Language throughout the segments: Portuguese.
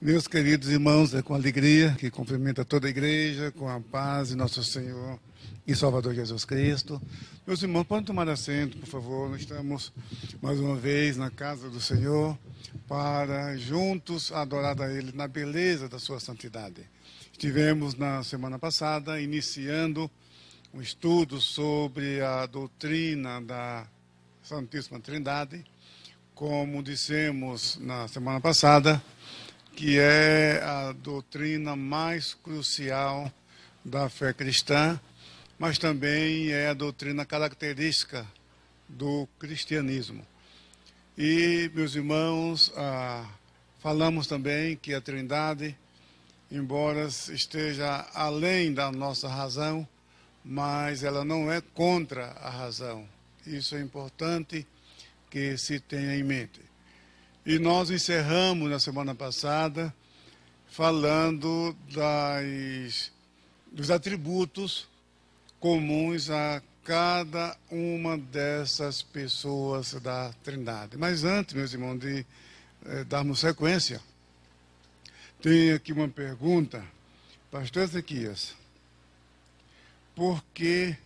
Meus queridos irmãos, é com alegria que cumprimenta toda a igreja, com a paz de nosso Senhor e Salvador Jesus Cristo. Meus irmãos, podem tomar assento, por favor. Nós estamos mais uma vez na casa do Senhor para juntos adorar a Ele na beleza da sua santidade. Estivemos na semana passada iniciando um estudo sobre a doutrina da Santíssima Trindade, como dissemos na semana passada, que é a doutrina mais crucial da fé cristã, mas também é a doutrina característica do cristianismo. E, meus irmãos, falamos também que a Trindade, embora esteja além da nossa razão, mas ela não é contra a razão. Isso é importante que se tenha em mente. E nós encerramos na semana passada falando dos atributos comuns a cada uma dessas pessoas da Trindade. Mas antes, meus irmãos, de darmos sequência, tem aqui uma pergunta. Pastor Ezequias, por que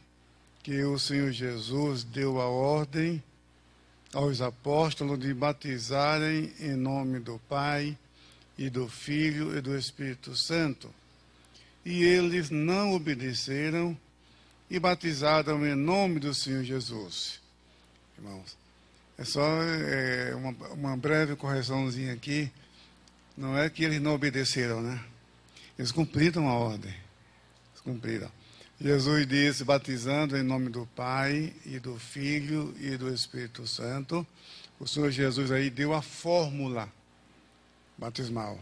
o Senhor Jesus deu a ordem aos apóstolos de batizarem em nome do Pai, e do Filho e do Espírito Santo? E eles não obedeceram e batizaram em nome do Senhor Jesus. Irmãos, é só uma breve correçãozinha aqui. Não é que eles não obedeceram, né? Eles cumpriram a ordem. Eles cumpriram. Jesus disse, batizando em nome do Pai, e do Filho, e do Espírito Santo. O Senhor Jesus aí deu a fórmula batismal.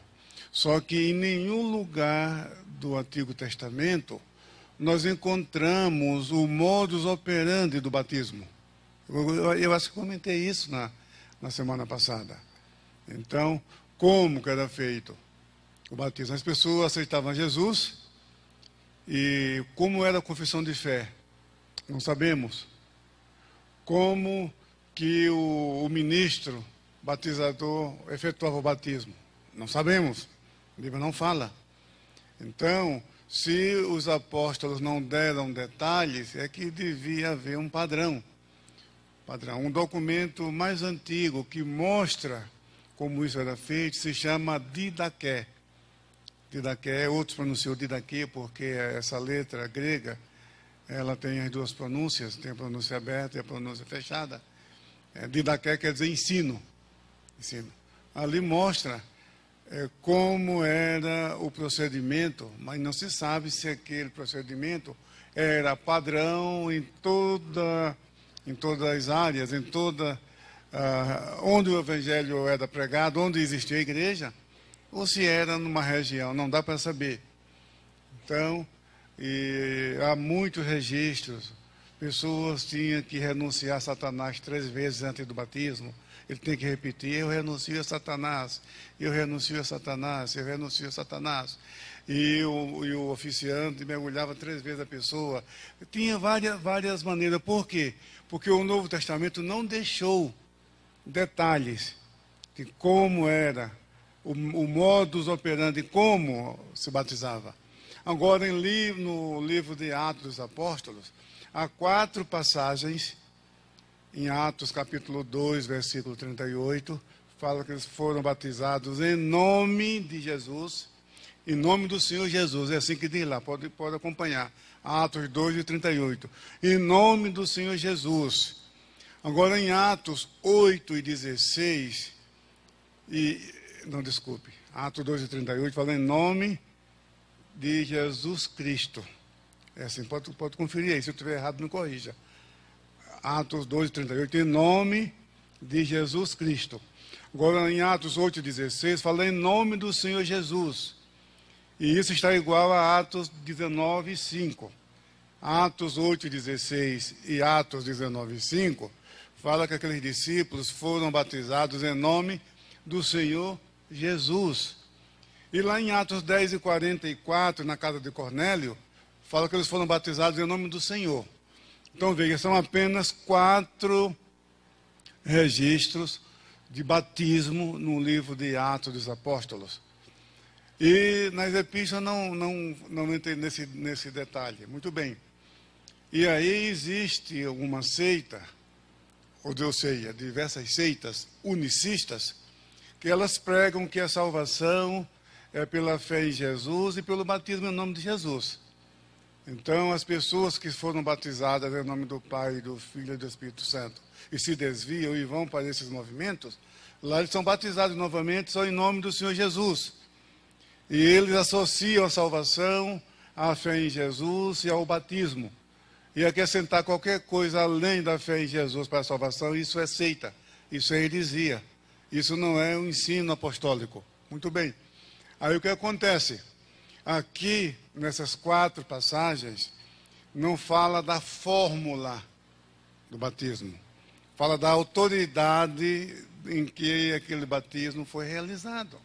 Só que em nenhum lugar do Antigo Testamento nós encontramos o modus operandi do batismo. Eu acho que comentei isso na semana passada. Então, como que era feito o batismo? As pessoas aceitavam Jesus. E como era a confissão de fé? Não sabemos. Como que o ministro batizador efetuava o batismo? Não sabemos. A Bíblia não fala. Então, se os apóstolos não deram detalhes, é que devia haver um padrão. Um documento mais antigo que mostra como isso era feito se chama Didaqué. Didaqué, outros pronunciam Didaquê, porque essa letra grega, ela tem as duas pronúncias, tem a pronúncia aberta e a pronúncia fechada. Didaqué quer dizer ensino. Ali mostra como era o procedimento, mas não se sabe se aquele procedimento era padrão em todas as áreas, onde o evangelho era pregado, onde existia a igreja, ou se era numa região, não dá para saber. Então, há muitos registros. Pessoas tinham que renunciar a Satanás 3 vezes antes do batismo. Ele tem que repetir, eu renuncio a Satanás, eu renuncio a Satanás, eu renuncio a Satanás. E o oficiante mergulhava 3 vezes a pessoa. Tinha várias maneiras. Por quê? Porque o Novo Testamento não deixou detalhes de como era o modus operandi, como se batizava. Agora, no livro de Atos dos Apóstolos, há 4 passagens, em Atos capítulo 2, versículo 38, fala que eles foram batizados em nome de Jesus, em nome do Senhor Jesus. É assim que diz lá, pode acompanhar. Atos 2 e 38. Em nome do Senhor Jesus. Agora, em Atos 8 e 16, Atos 2 e 38, fala em nome de Jesus Cristo. É assim, pode conferir aí, se eu estiver errado, me corrija. Atos 2 e 38, em nome de Jesus Cristo. Agora, em Atos 8 e 16, fala em nome do Senhor Jesus. E isso está igual a Atos 19 e 5. Atos 8 e 16 e Atos 19 e 5, fala que aqueles discípulos foram batizados em nome do Senhor Jesus. E lá em Atos 10 e 44, na casa de Cornélio, fala que eles foram batizados em nome do Senhor. Então, veja, são apenas 4 registros de batismo no livro de Atos dos Apóstolos. E nas epístolas não entrei nesse detalhe. Muito bem. E aí existe uma seita, ou seja, diversas seitas unicistas, que elas pregam que a salvação é pela fé em Jesus e pelo batismo em nome de Jesus. Então, as pessoas que foram batizadas em nome do Pai, do Filho e do Espírito Santo e se desviam e vão para esses movimentos, lá eles são batizados novamente só em nome do Senhor Jesus. E eles associam a salvação à fé em Jesus e ao batismo. E acrescentar qualquer coisa além da fé em Jesus para a salvação, isso é seita, isso é heresia. Isso não é um ensino apostólico. Muito bem. Aí o que acontece? Aqui, nessas 4 passagens, não fala da fórmula do batismo. Fala da autoridade em que aquele batismo foi realizado.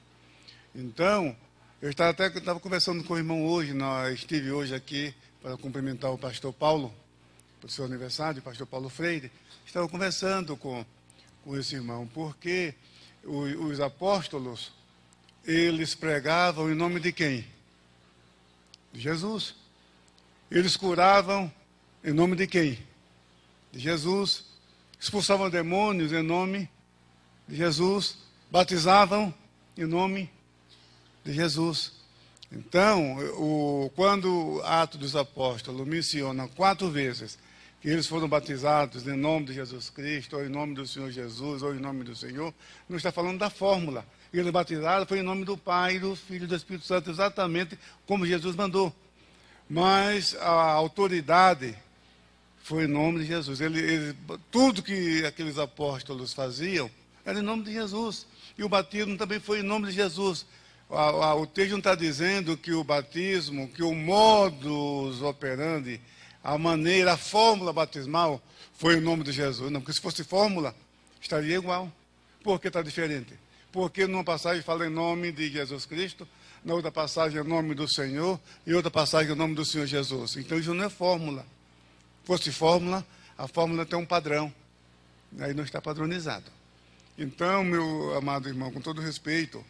Então, eu estava conversando com o irmão hoje, estive hoje aqui para cumprimentar o pastor Paulo, para o seu aniversário, o pastor Paulo Freire. Estava conversando com esse irmão, porque os apóstolos, eles pregavam em nome de quem? De Jesus. Eles curavam em nome de quem? De Jesus. Expulsavam demônios em nome de Jesus. Batizavam em nome de Jesus. Então, quando o Atos dos Apóstolos menciona 4 vezes que eles foram batizados em nome de Jesus Cristo, ou em nome do Senhor Jesus, ou em nome do Senhor, não está falando da fórmula. Eles batizaram foi em nome do Pai, do Filho e do Espírito Santo, exatamente como Jesus mandou. Mas a autoridade foi em nome de Jesus. Tudo que aqueles apóstolos faziam era em nome de Jesus. E o batismo também foi em nome de Jesus. O texto não está dizendo que o batismo, que o modus operandi, a maneira, a fórmula batismal foi em nome de Jesus. Não, porque se fosse fórmula, estaria igual. Por que está diferente? Porque numa passagem fala em nome de Jesus Cristo, na outra passagem em nome do Senhor, e outra passagem em nome do Senhor Jesus. Então isso não é fórmula. Se fosse fórmula, a fórmula tem um padrão. Aí não está padronizado. Então, meu amado irmão, com todo respeito,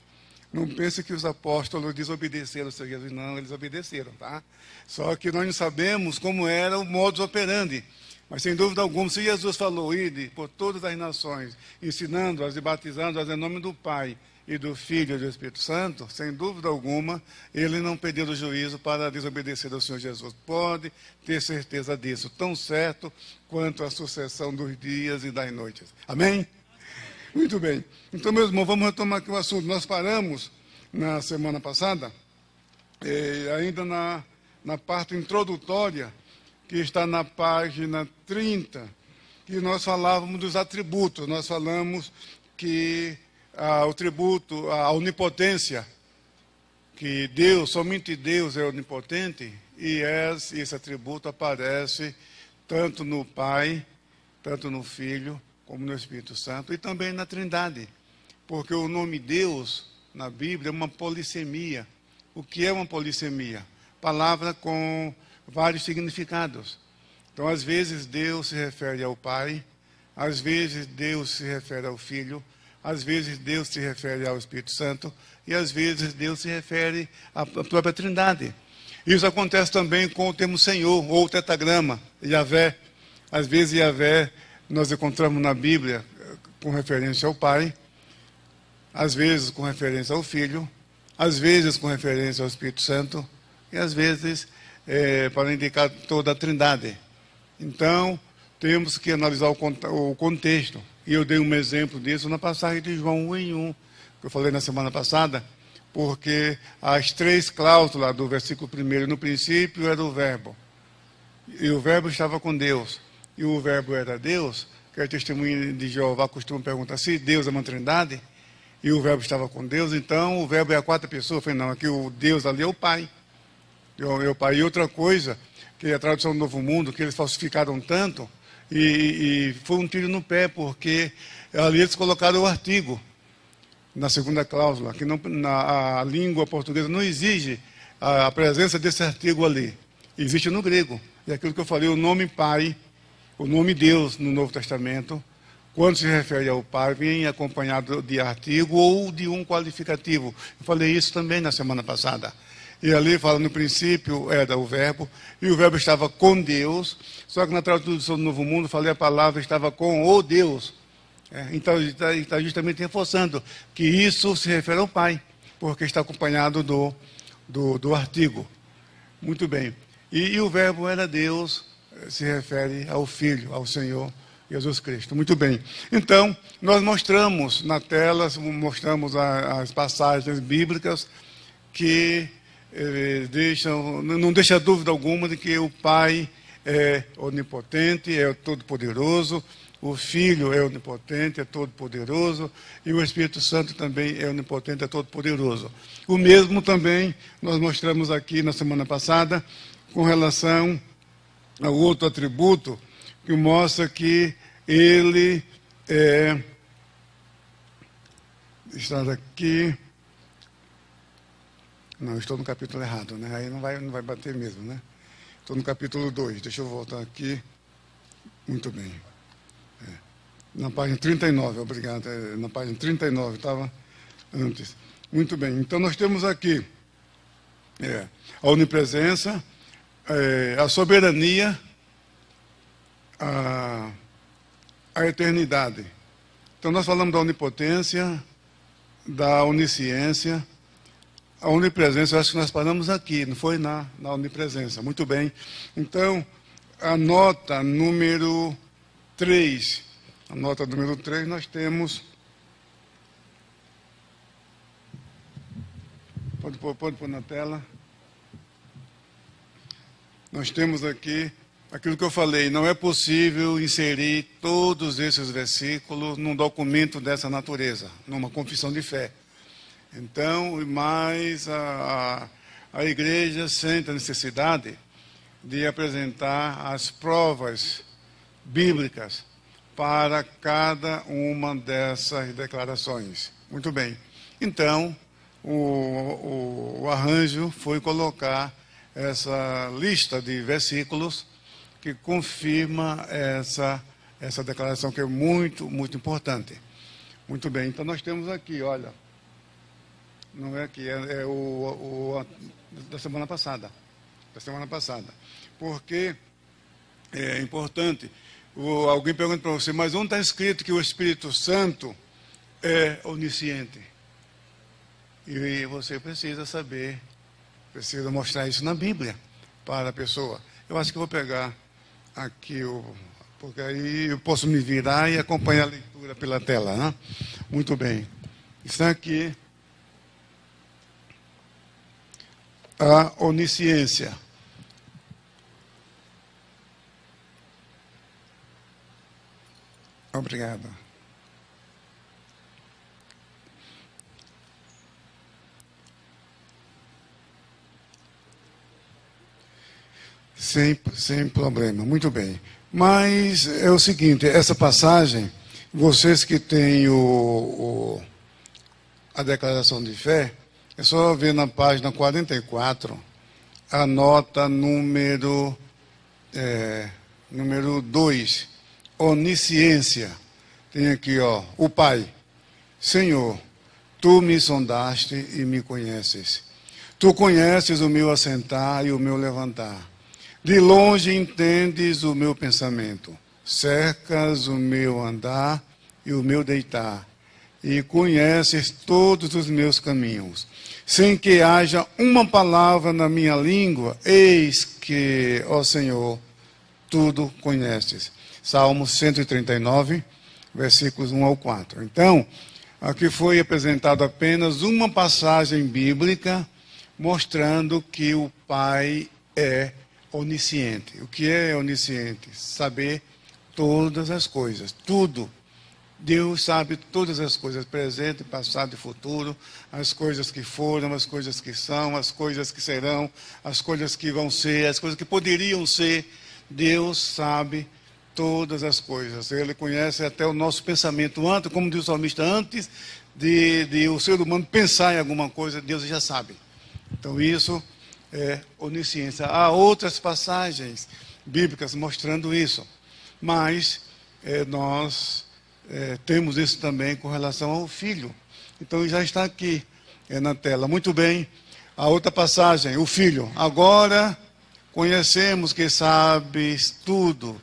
não pense que os apóstolos desobedeceram ao Senhor Jesus. Não, eles obedeceram, tá? Só que nós não sabemos como era o modus operandi. Mas, sem dúvida alguma, se Jesus falou, ide por todas as nações, ensinando-as e batizando-as em nome do Pai e do Filho e do Espírito Santo, sem dúvida alguma, ele não perdeu o juízo para desobedecer ao Senhor Jesus. Pode ter certeza disso, tão certo quanto a sucessão dos dias e das noites. Amém? Muito bem. Então, meus irmãos, vamos retomar aqui o assunto. Nós paramos na semana passada, ainda na parte introdutória, que está na página 30, que nós falávamos dos atributos. Nós falamos que o tributo, a onipotência, que Deus, somente Deus é onipotente, e esse atributo aparece tanto no Pai, tanto no Filho, como no Espírito Santo, e também na Trindade, porque o nome Deus, na Bíblia, é uma polissemia. O que é uma polissemia? Palavra com vários significados. Então, às vezes, Deus se refere ao Pai, às vezes, Deus se refere ao Filho, às vezes, Deus se refere ao Espírito Santo, e às vezes, Deus se refere à própria Trindade. Isso acontece também com o termo Senhor, ou tetragrama, Yahvé. Às vezes, Yahvé nós encontramos na Bíblia com referência ao Pai, às vezes com referência ao Filho, às vezes com referência ao Espírito Santo, e às vezes para indicar toda a Trindade. Então, temos que analisar o contexto. E eu dei um exemplo disso na passagem de João 1:1, que eu falei na semana passada, porque as 3 cláusulas do versículo 1, no princípio era o Verbo, e o Verbo estava com Deus, e o Verbo era Deus, que a testemunha de Jeová costuma perguntar se Deus é uma Trindade, e o Verbo estava com Deus, então o Verbo é a 4ª pessoa. Eu falei, não, aqui o Deus ali é o Pai. É o Pai. E outra coisa, que é a tradução do Novo Mundo, que eles falsificaram tanto, e foi um tiro no pé, porque ali eles colocaram o artigo, na 2ª cláusula, que a língua portuguesa não exige a presença desse artigo ali. Existe no grego. E aquilo que eu falei, o nome Pai, o nome Deus no Novo Testamento, quando se refere ao Pai, vem acompanhado de artigo ou de um qualificativo. Eu falei isso também na semana passada. E ali fala, no princípio era o Verbo, e o Verbo estava com Deus, só que na tradução do Novo Mundo, falei a palavra estava com o Deus. Então, está justamente reforçando que isso se refere ao Pai, porque está acompanhado do artigo. Muito bem. E o Verbo era Deus, se refere ao Filho, ao Senhor Jesus Cristo. Muito bem. Então, nós mostramos na tela, mostramos as passagens bíblicas que não deixa dúvida alguma de que o Pai é onipotente, é todo-poderoso, o Filho é onipotente, é todo-poderoso, e o Espírito Santo também é onipotente, é todo-poderoso. O mesmo também nós mostramos aqui na semana passada, com relação ao outro atributo, que mostra que ele está aqui. Não, estou no capítulo errado, né? Aí não vai bater mesmo, né? Estou no capítulo 2, deixa eu voltar aqui. Muito bem. Na página 39, obrigado. Na página 39, estava antes. Muito bem, então nós temos aqui a onipresença, a soberania, a eternidade. Então nós falamos da onipotência, da onisciência. A onipresença, eu acho que nós paramos aqui, não foi na onipresença. Muito bem. Então, a nota número 3. A nota número 3 nós temos. Pode pôr na tela. Nós temos aqui aquilo que eu falei, não é possível inserir todos esses versículos num documento dessa natureza, numa confissão de fé. Então, mas a igreja sente a necessidade de apresentar as provas bíblicas para cada uma dessas declarações. Muito bem. Então, o arranjo foi colocar essa lista de versículos que confirma essa declaração, que é muito, muito importante. Muito bem. Então, nós temos aqui, olha. Não é aqui, é o da semana passada. Da semana passada. Porque é importante. Alguém pergunta para você, mas onde está escrito que o Espírito Santo é onisciente? E você precisa saber, precisa mostrar isso na Bíblia para a pessoa. Eu acho que eu vou pegar aqui, porque aí eu posso me virar e acompanhar a leitura pela tela, né? Muito bem. Está aqui. A onisciência. Obrigado. Sem problema, muito bem. Mas é o seguinte, essa passagem, vocês que têm a declaração de fé, é só ver na página 44, a nota número 2, onisciência. Tem aqui, o Pai. Senhor, tu me sondaste e me conheces. Tu conheces o meu assentar e o meu levantar. De longe entendes o meu pensamento. Cercas o meu andar e o meu deitar. E conheces todos os meus caminhos. Sem que haja uma palavra na minha língua, eis que, ó Senhor, tudo conheces. Salmo 139, versículos 1 ao 4. Então, aqui foi apresentado apenas uma passagem bíblica mostrando que o Pai é onisciente. O que é onisciente? Saber todas as coisas, tudo. Deus sabe todas as coisas, presente, passado e futuro, as coisas que foram, as coisas que são, as coisas que serão, as coisas que vão ser, as coisas que poderiam ser. Deus sabe todas as coisas. Ele conhece até o nosso pensamento. Antes, como diz o salmista, antes de o ser humano pensar em alguma coisa, Deus já sabe. Então isso é onisciência. Há outras passagens bíblicas mostrando isso, mas nós temos isso também com relação ao Filho. Então já está aqui na tela. Muito bem. A outra passagem, o Filho. Agora conhecemos que sabes tudo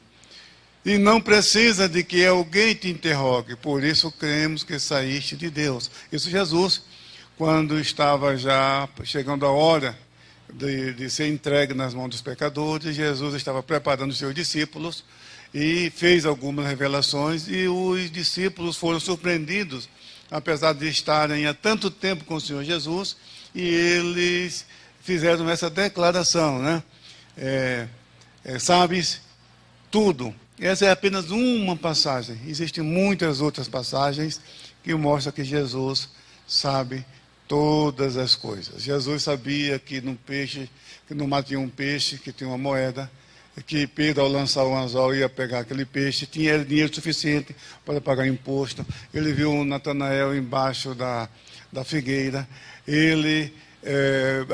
e não precisa de que alguém te interrogue. Por isso cremos que saíste de Deus. Isso Jesus, quando estava já chegando a hora de ser entregue nas mãos dos pecadores, Jesus estava preparando os seus discípulos e fez algumas revelações, e os discípulos foram surpreendidos, apesar de estarem há tanto tempo com o Senhor Jesus, e eles fizeram essa declaração, né? Sabes tudo. Essa é apenas uma passagem. Existem muitas outras passagens que mostram que Jesus sabe todas as coisas. Jesus sabia que no mar tinha um peixe, que tinha uma moeda, que Pedro, ao lançar o anzol, ia pegar aquele peixe, tinha dinheiro suficiente para pagar imposto. Ele viu Natanael embaixo da figueira.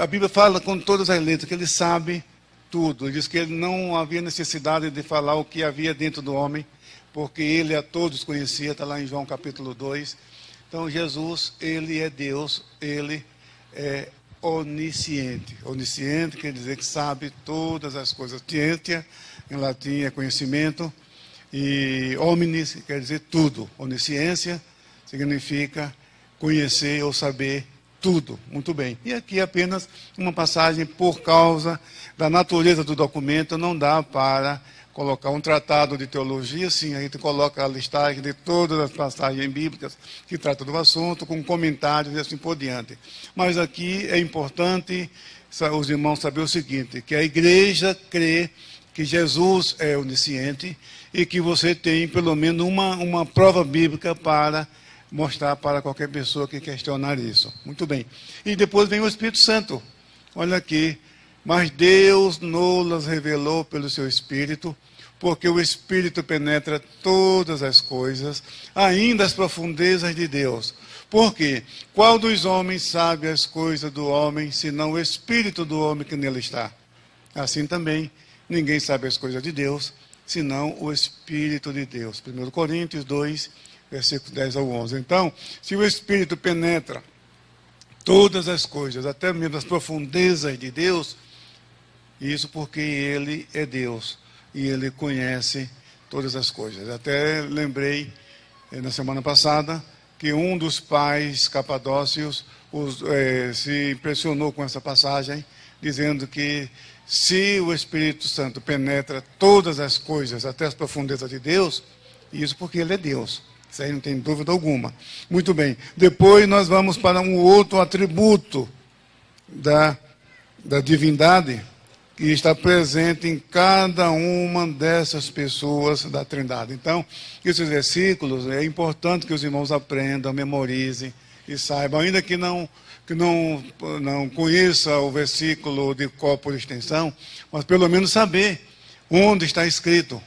A Bíblia fala com todas as letras que ele sabe tudo. Ele diz que ele não havia necessidade de falar o que havia dentro do homem, porque ele a todos conhecia, está lá em João capítulo 2. Então Jesus, ele é Deus, ele é onisciente. Onisciente quer dizer que sabe todas as coisas. Scientia, em latim, é conhecimento, e omnis quer dizer tudo. Onisciência significa conhecer ou saber tudo. Muito bem. E aqui apenas uma passagem, por causa da natureza do documento, não dá para colocar um tratado de teologia. Sim, a gente coloca a listagem de todas as passagens bíblicas que tratam do assunto, com comentários e assim por diante. Mas aqui é importante os irmãos saber o seguinte, que a igreja crê que Jesus é onisciente e que você tem pelo menos uma prova bíblica para mostrar para qualquer pessoa que questionar isso. Muito bem. E depois vem o Espírito Santo. Olha aqui. Mas Deus nos revelou pelo seu Espírito, porque o Espírito penetra todas as coisas, ainda as profundezas de Deus. Por quê? Qual dos homens sabe as coisas do homem, senão o Espírito do homem que nele está? Assim também, ninguém sabe as coisas de Deus, senão o Espírito de Deus. 1 Coríntios 2, versículos 10 ao 11. Então, se o Espírito penetra todas as coisas, até mesmo as profundezas de Deus, isso porque Ele é Deus e Ele conhece todas as coisas. Até lembrei, na semana passada, que um dos pais capadócios se impressionou com essa passagem, dizendo que se o Espírito Santo penetra todas as coisas, até as profundezas de Deus, isso porque Ele é Deus. Isso aí não tem dúvida alguma. Muito bem. Depois nós vamos para um outro atributo da divindade, que está presente em cada uma dessas pessoas da Trindade. Então, esses versículos, é importante que os irmãos aprendam, memorizem e saibam, ainda que não conheça o versículo de cor por extensão, mas pelo menos saber onde está escrito,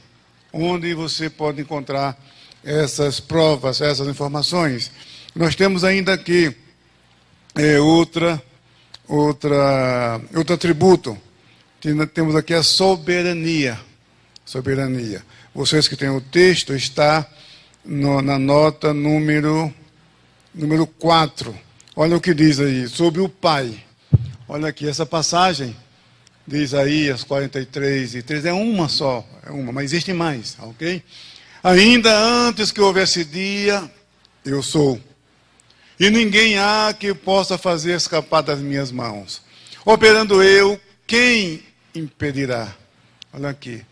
onde você pode encontrar essas provas, essas informações. Nós temos ainda aqui outro atributo. Temos aqui a soberania. Soberania. Vocês que têm o texto, está na nota número 4. Olha o que diz aí, sobre o Pai. Olha aqui, essa passagem de Isaías 43:3, é uma só, mas existem mais, ok? Ainda antes que houvesse dia, eu sou. E ninguém há que possa fazer escapar das minhas mãos. Operando eu, quem impedirá? Olha aqui.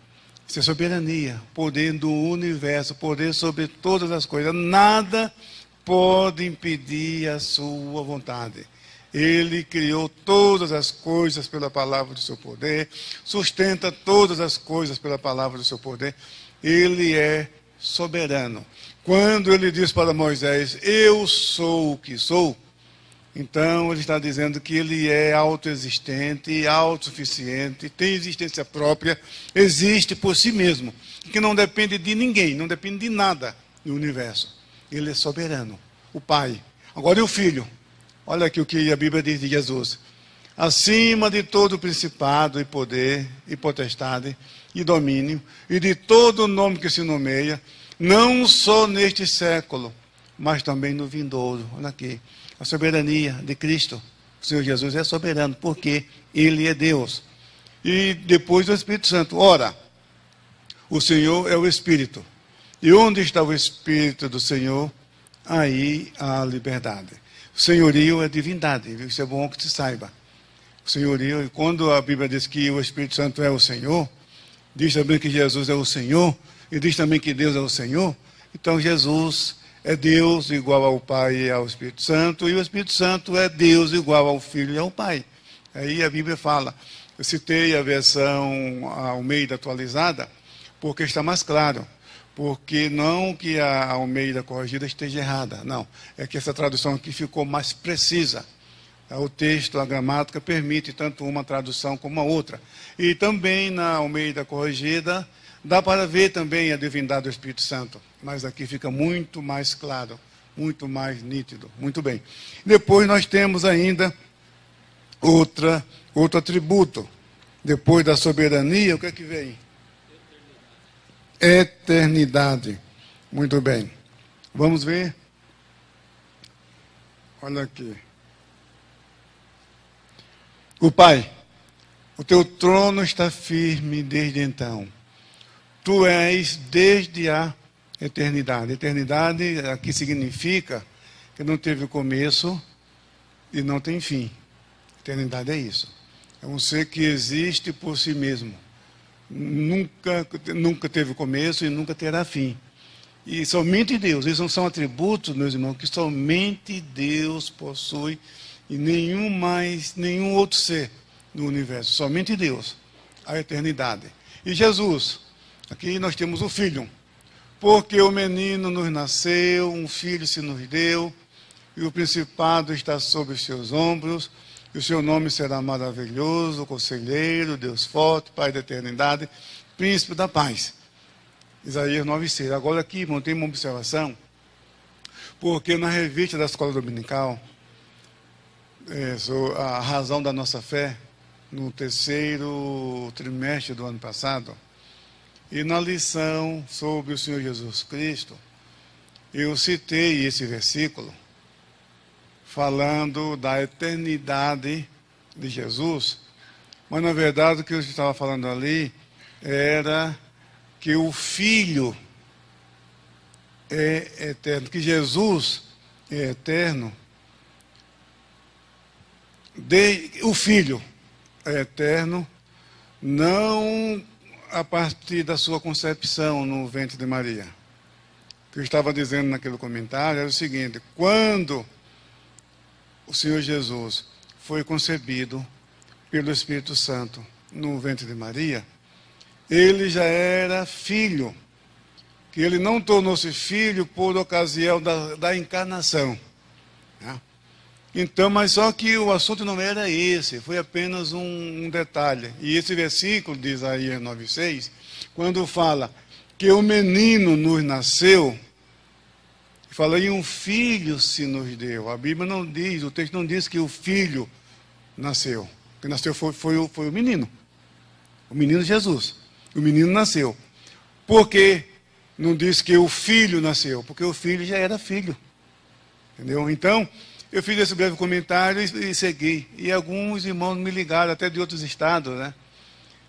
Isso é soberania, poder do universo, poder sobre todas as coisas. Nada pode impedir a sua vontade. Ele criou todas as coisas pela palavra do seu poder, sustenta todas as coisas pela palavra do seu poder. Ele é soberano. Quando ele diz para Moisés, eu sou o que sou, então ele está dizendo que ele é autoexistente, autossuficiente, tem existência própria, existe por si mesmo, que não depende de ninguém, não depende de nada no universo. Ele é soberano, o Pai. Agora e o Filho? Olha aqui o que a Bíblia diz de Jesus. Acima de todo principado e poder e potestade e domínio, e de todo nome que se nomeia, não só neste século, mas também no vindouro. Olha aqui, a soberania de Cristo. O Senhor Jesus é soberano, porque Ele é Deus. E depois o Espírito Santo. Ora, o Senhor é o Espírito. E onde está o Espírito do Senhor? Aí há liberdade. O senhorio é divindade, isso é bom que se saiba. O senhorio, e quando a Bíblia diz que o Espírito Santo é o Senhor, diz também que Jesus é o Senhor, e diz também que Deus é o Senhor, então Jesus é Deus igual ao Pai e ao Espírito Santo, e o Espírito Santo é Deus igual ao Filho e ao Pai. Aí a Bíblia fala, eu citei a versão Almeida atualizada, porque está mais claro. Porque não que a Almeida corrigida esteja errada, não. É que essa tradução aqui ficou mais precisa. O texto, a gramática, permite tanto uma tradução como a outra. E também na Almeida corrigida, dá para ver também a divindade do Espírito Santo. Mas aqui fica muito mais claro, muito mais nítido. Muito bem. Depois nós temos ainda outro atributo. Depois da soberania, o que é que vem? Eternidade. Muito bem. Vamos ver? Olha aqui. O Pai, o teu trono está firme desde então. Tu és desde a eternidade. Eternidade aqui significa que não teve começo e não tem fim. Eternidade é isso. É um ser que existe por si mesmo. Nunca teve começo e nunca terá fim. E somente Deus, esses são atributos, meus irmãos, que somente Deus possui e nenhum outro ser no universo, somente Deus, a eternidade. E Jesus, aqui nós temos o Filho, porque o menino nos nasceu, um filho se nos deu, e o principado está sobre os seus ombros, e o seu nome será maravilhoso, conselheiro, Deus forte, Pai da eternidade, príncipe da paz. Isaías 9,6. Agora aqui, irmão, tem uma observação, porque na revista da Escola Dominical, a razão da nossa fé, no terceiro trimestre do ano passado, e na lição sobre o Senhor Jesus Cristo, eu citei esse versículo, falando da eternidade de Jesus, mas na verdade o que eu estava falando ali era que o Filho é eterno, que Jesus é eterno, o Filho é eterno, não a partir da sua concepção no ventre de Maria. O que eu estava dizendo naquele comentário era o seguinte: quando o Senhor Jesus foi concebido pelo Espírito Santo no ventre de Maria, ele já era filho, que ele não tornou-se filho por ocasião da encarnação. Né? Então, mas só que o assunto não era esse, foi apenas um detalhe. E esse versículo de Isaías 9,6, quando fala que o menino nos nasceu, fala, e um filho se nos deu. A Bíblia não diz, o texto não diz que o filho nasceu. O que nasceu foi o menino. O menino Jesus. O menino nasceu. Por que não diz que o filho nasceu? Porque o filho já era filho. Entendeu? Então, eu fiz esse breve comentário e segui. E alguns irmãos me ligaram, até de outros estados, né?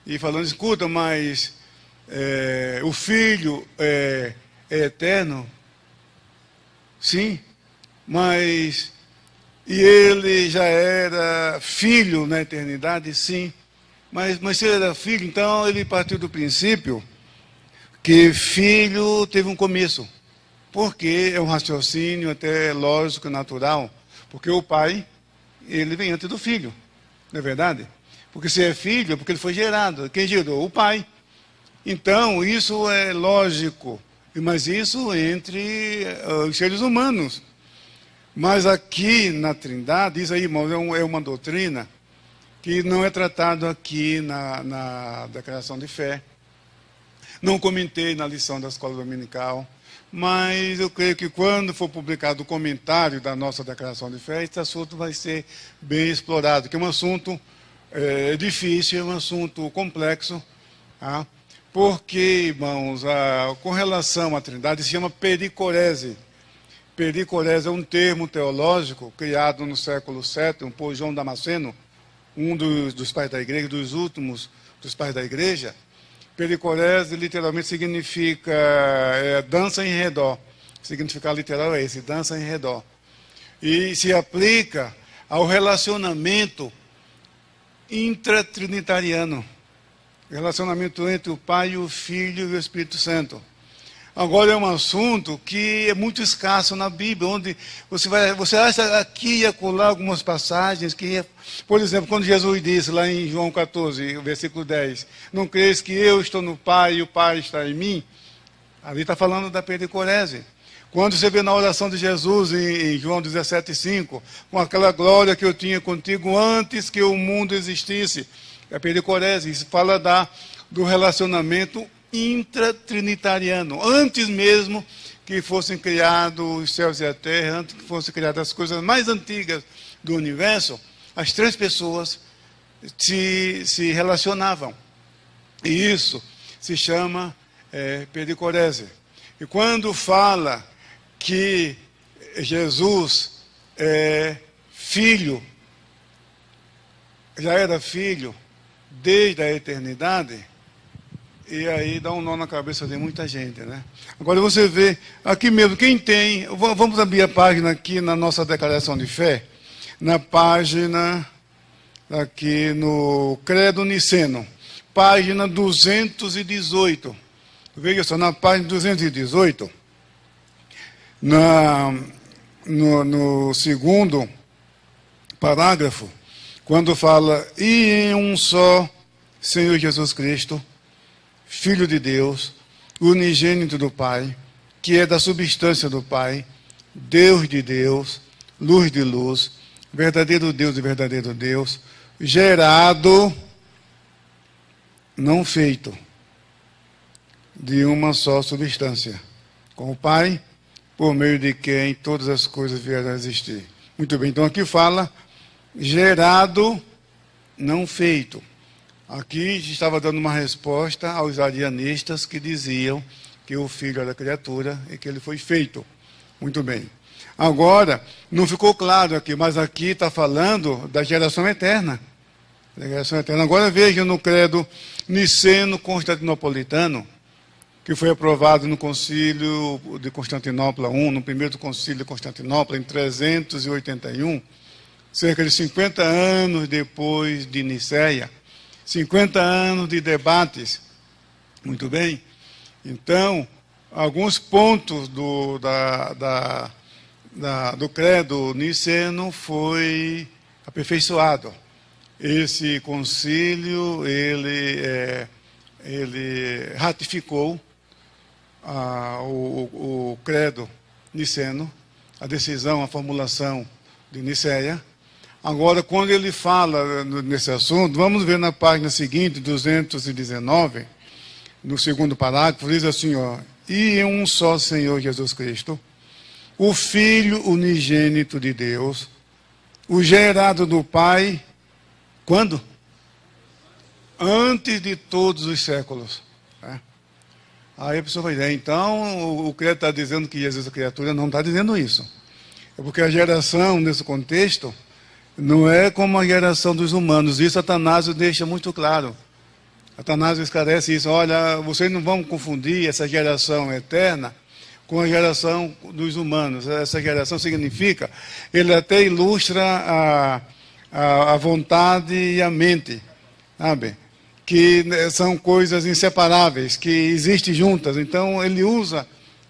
E falando, escuta, mas o filho é eterno? Sim, mas e ele já era filho na eternidade? Sim, mas se ele era filho, então ele partiu do princípio que filho teve um começo, porque é um raciocínio até lógico, natural, porque o pai, ele vem antes do filho, não é verdade? Porque se é filho, é porque ele foi gerado. Quem gerou? O pai. Então, isso é lógico. Mas isso entre os seres humanos. Mas aqui na Trindade, isso aí, irmãos, é uma doutrina que não é tratado aqui na declaração de fé. Não comentei na lição da Escola Dominical, mas eu creio que quando for publicado o comentário da nossa declaração de fé, esse assunto vai ser bem explorado, que é um assunto difícil, é um assunto complexo, tá? Porque, irmãos, com relação à Trindade, se chama pericorese. Pericorese é um termo teológico criado no século VII por João Damasceno, um dos pais da igreja, dos últimos dos pais da igreja. Pericorese literalmente significa dança em redor. O significado literal é esse, dança em redor. E se aplica ao relacionamento intratrinitariano. Relacionamento entre o Pai, o Filho e o Espírito Santo. Agora é um assunto que é muito escasso na Bíblia, onde você acha aqui e acolá algumas passagens que, por exemplo, quando Jesus disse lá em João 14, versículo 10, não creis que eu estou no Pai e o Pai está em mim? Ali está falando da pericorese. Quando você vê na oração de Jesus em João 17,5, com aquela glória que eu tinha contigo antes que o mundo existisse, é pericorese, isso fala do relacionamento intratrinitariano, antes mesmo que fossem criados os céus e a terra, antes que fossem criadas as coisas mais antigas do universo, as três pessoas se relacionavam. E isso se chama pericorese. E quando fala que Jesus é filho, já era filho desde a eternidade, e aí dá um nó na cabeça de muita gente, né? Agora você vê, aqui mesmo, quem tem, vamos abrir a página aqui na nossa declaração de fé, na página, aqui no Credo Niceno, página 218. Veja só, na página 218, no segundo parágrafo, quando fala, e em um só Senhor Jesus Cristo, Filho de Deus, unigênito do Pai, que é da substância do Pai, Deus de Deus, luz de luz, verdadeiro Deus e verdadeiro Deus, gerado, não feito, de uma só substância, com o Pai, por meio de quem todas as coisas vieram a existir. Muito bem, então aqui fala, gerado, não feito. Aqui estava dando uma resposta aos arianistas que diziam que o Filho era criatura e que ele foi feito. Muito bem. Agora, não ficou claro aqui, mas aqui está falando da geração eterna. Da geração eterna. Agora veja no credo niceno-constantinopolitano, que foi aprovado no Concílio de Constantinopla I, no primeiro Concílio de Constantinopla, em 381, cerca de 50 anos depois de Nicéia. 50 anos de debates. Muito bem? Então, alguns pontos do credo niceno foi aperfeiçoado. Esse concílio, ele ratificou o credo niceno, a decisão, a formulação de Nicéia. Agora, quando ele fala nesse assunto, vamos ver na página seguinte, 219, no segundo parágrafo, diz assim, ó, e em um só Senhor Jesus Cristo, o Filho unigênito de Deus, o gerado do Pai, quando? Antes de todos os séculos. Né? Aí a pessoa vai dizer, então o credo está dizendo que Jesus é criatura, não está dizendo isso. É porque a geração, nesse contexto, não é como a geração dos humanos. Isso Atanásio deixa muito claro. Atanásio esclarece isso. Olha, vocês não vão confundir essa geração eterna com a geração dos humanos. Essa geração significa, ele até ilustra a vontade e a mente, sabe? Que são coisas inseparáveis, que existem juntas. Então, ele usa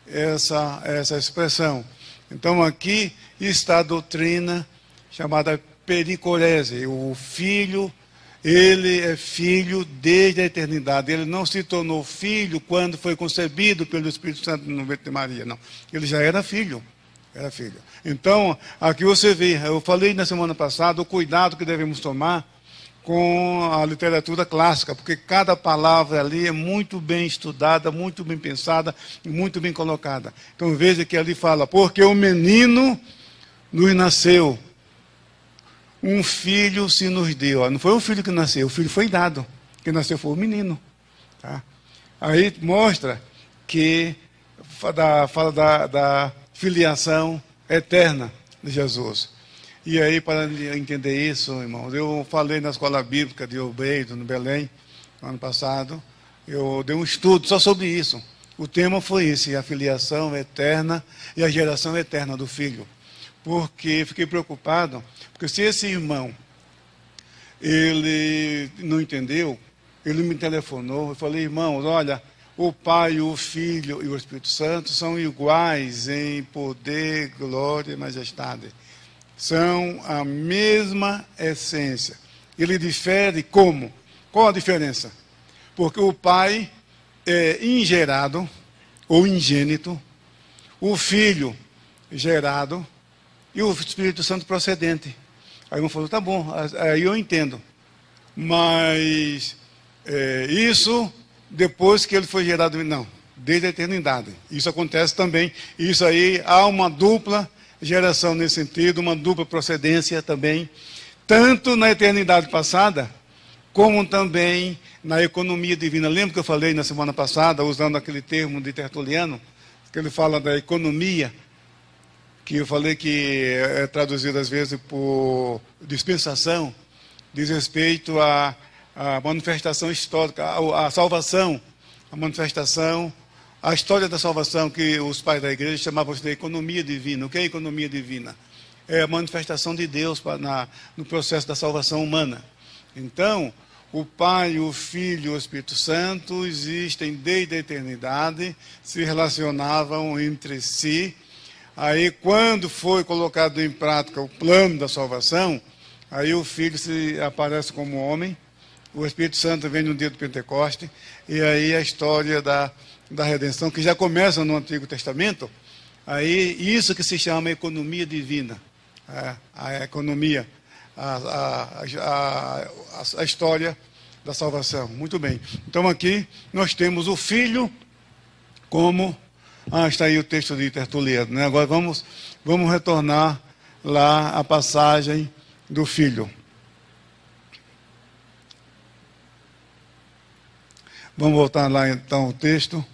essa expressão. Então, aqui está a doutrina chamada pericorese. O Filho, ele é filho desde a eternidade. Ele não se tornou filho quando foi concebido pelo Espírito Santo no ventre de Maria, não. Ele já era filho. Era filho. Então, aqui você vê, eu falei na semana passada, o cuidado que devemos tomar com a literatura clássica, porque cada palavra ali é muito bem estudada, muito bem pensada e muito bem colocada. Então, veja que ali fala, porque o menino nos nasceu, um filho se nos deu. Não foi o filho que nasceu, o filho foi dado. Quem nasceu foi o menino. Tá? Aí mostra que fala da filiação eterna de Jesus. E aí, para entender isso, irmãos, eu falei na escola bíblica de Obreido, no Belém, no ano passado, eu dei um estudo só sobre isso. O tema foi esse, a filiação eterna e a geração eterna do Filho. Porque fiquei preocupado, porque se esse irmão, ele não entendeu, ele me telefonou, eu falei, irmãos, olha, o Pai, o Filho e o Espírito Santo são iguais em poder, glória e majestade. São a mesma essência. Ele difere como? Qual a diferença? Porque o Pai é ingerado ou ingênito, o Filho gerado e o Espírito Santo procedente. Aí um falou, tá bom, aí eu entendo. Mas isso depois que ele foi gerado, não, desde a eternidade. Isso acontece também. Isso aí há uma dupla geração nesse sentido, uma dupla procedência também, tanto na eternidade passada, como também na economia divina. Lembra que eu falei na semana passada, usando aquele termo de Tertuliano, que ele fala da economia, que eu falei que é traduzido às vezes por dispensação, diz respeito à manifestação histórica, à salvação, a manifestação, a história da salvação, que os pais da igreja chamavam de economia divina. O que é economia divina? É a manifestação de Deus no processo da salvação humana. Então, o Pai, o Filho e o Espírito Santo existem desde a eternidade, se relacionavam entre si. Aí, quando foi colocado em prática o plano da salvação, aí o Filho aparece como homem, o Espírito Santo vem no dia do Pentecoste, e aí a história da redenção, que já começa no Antigo Testamento, aí isso que se chama economia divina, a economia, a história da salvação. Muito bem. Então aqui nós temos o Filho como... está aí o texto de Tertuliano, né? Agora vamos retornar lá à passagem do Filho. Vamos voltar lá então ao texto.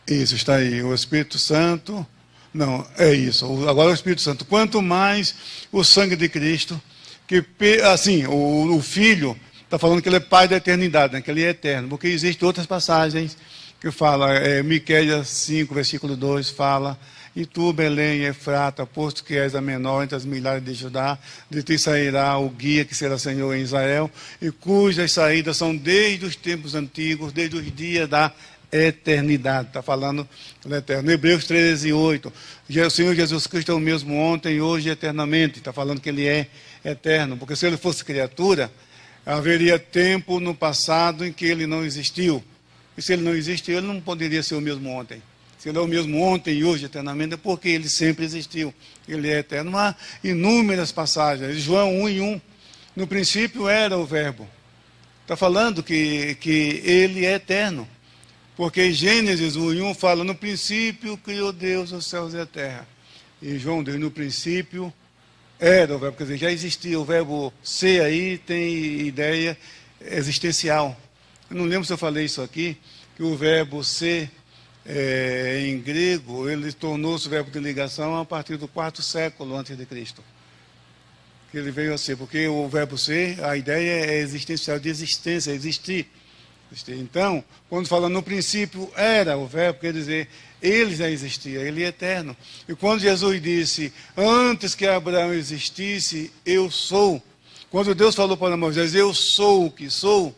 Isso, está aí. O Espírito Santo... Não, é isso. Agora o Espírito Santo. Quanto mais o sangue de Cristo, que assim, o Filho está falando que ele é Pai da eternidade, né? Que ele é eterno, porque existem outras passagens que fala, Miqueias 5, versículo 2, fala, e tu, Belém, Efrata, posto que és a menor entre as milhares de Judá, de ti sairá o guia que será Senhor em Israel, e cujas saídas são desde os tempos antigos, desde os dias da eternidade. Está falando do eterno. Hebreus 13, 8, o Senhor Jesus Cristo é o mesmo ontem, hoje e eternamente. Está falando que ele é eterno, porque se ele fosse criatura, haveria tempo no passado em que ele não existiu. E se ele não existiu, ele não poderia ser o mesmo ontem. Se ele é o mesmo ontem e hoje eternamente, é porque ele sempre existiu. Ele é eterno. Há inúmeras passagens. João 1:1. No princípio era o Verbo. Está falando que ele é eterno. Porque Gênesis 1:1 fala, no princípio criou Deus os céus e a terra. E João diz, no princípio era o Verbo. Quer dizer, já existia. O verbo ser aí tem ideia existencial. Eu não lembro se eu falei isso aqui, que o verbo ser, em grego, ele tornou-se verbo de ligação a partir do 4º século antes de Cristo. Que ele veio a ser, porque o verbo ser, a ideia é existencial, de existência, existir. Então, quando fala no princípio era o verbo, quer dizer, ele já existia, ele é eterno. E quando Jesus disse, antes que Abraão existisse, eu sou. Quando Deus falou para Moisés, eu sou o que sou,